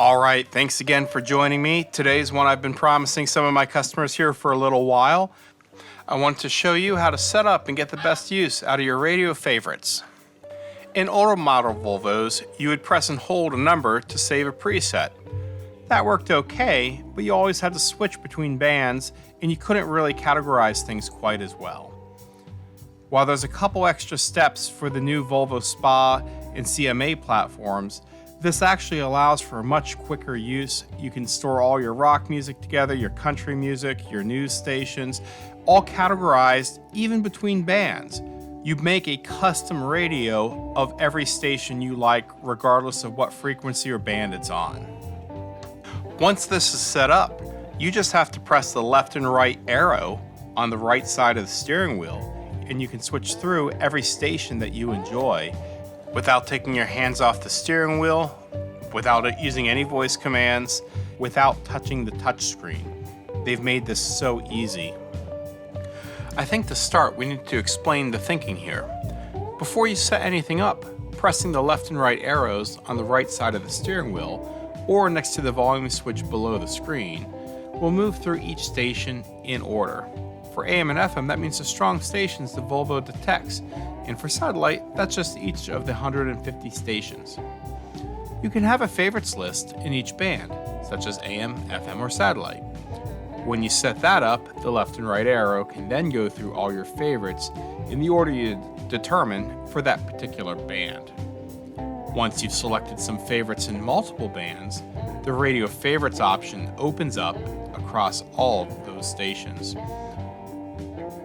All right, thanks again for joining me. Today's one I've been promising some of my customers here for a little while. I want to show you how to set up and get the best use out of your radio favorites. In older model Volvos, you would press and hold a number to save a preset. That worked okay, but you always had to switch between bands and you couldn't really categorize things quite as well. While there's a couple extra steps for the new Volvo SPA and CMA platforms, this actually allows for much quicker use. You can store all your rock music together, your country music, your news stations, all categorized even between bands. You make a custom radio of every station you like, regardless of what frequency or band it's on. Once this is set up, you just have to press the left and right arrow on the right side of the steering wheel, and you can switch through every station that you enjoy without taking your hands off the steering wheel, without using any voice commands, without touching the touch screen. They've made this so easy. I think to start, we need to explain the thinking here. Before you set anything up, pressing the left and right arrows on the right side of the steering wheel or next to the volume switch below the screen will move through each station in order. For AM and FM, that means the strong stations the Volvo detects, and for satellite, that's just each of the 150 stations. You can have a favorites list in each band, such as AM, FM, or satellite. When you set that up, the left and right arrow can then go through all your favorites in the order you determine for that particular band. Once you've selected some favorites in multiple bands, the radio favorites option opens up across all of those stations.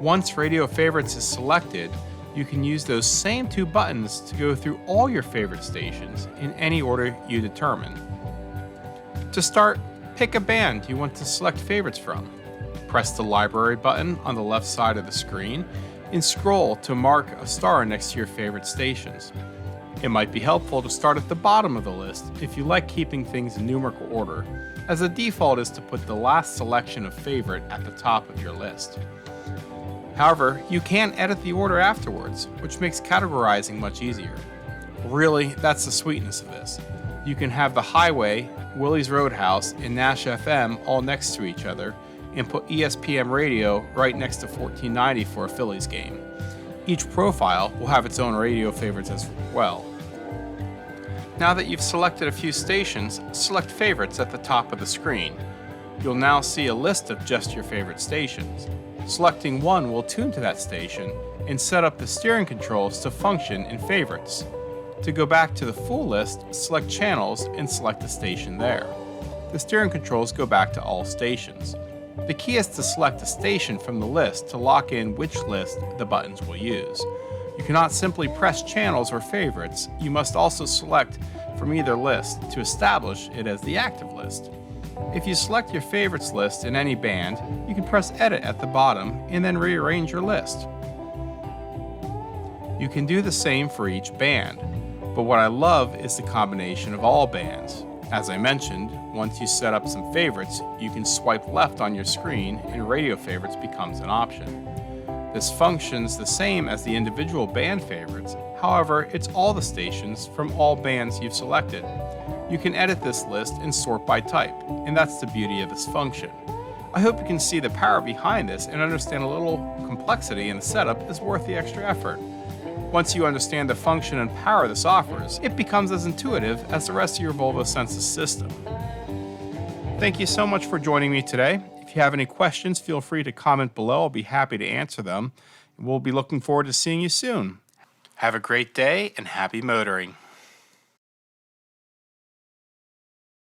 Once radio favorites is selected, you can use those same two buttons to go through all your favorite stations in any order you determine. To start, pick a band you want to select favorites from. Press the library button on the left side of the screen and scroll to mark a star next to your favorite stations. It might be helpful to start at the bottom of the list if you like keeping things in numerical order, as the default is to put the last selection of favorite at the top of your list. However, you can edit the order afterwards, which makes categorizing much easier. Really, that's the sweetness of this. You can have the Highway, Willie's Roadhouse, and Nash FM all next to each other, and put ESPN Radio right next to 1490 for a Phillies game. Each profile will have its own radio favorites as well. Now that you've selected a few stations, select favorites at the top of the screen. You'll now see a list of just your favorite stations. Selecting one will tune to that station and set up the steering controls to function in favorites. To go back to the full list, select channels and select the station there. The steering controls go back to all stations. The key is to select a station from the list to lock in which list the buttons will use. You cannot simply press channels or favorites. You must also select from either list to establish it as the active list. If you select your favorites list in any band, you can press edit at the bottom and then rearrange your list. You can do the same for each band, but what I love is the combination of all bands. As I mentioned, once you set up some favorites, you can swipe left on your screen and radio favorites becomes an option. This functions the same as the individual band favorites, however, it's all the stations from all bands you've selected. You can edit this list and sort by type, and that's the beauty of this function. I hope you can see the power behind this and understand a little complexity in the setup is worth the extra effort. Once you understand the function and power this offers, it becomes as intuitive as the rest of your Volvo Sensus system. Thank you so much for joining me today. If you have any questions, feel free to comment below. I'll be happy to answer them. We'll be looking forward to seeing you soon. Have a great day and happy motoring.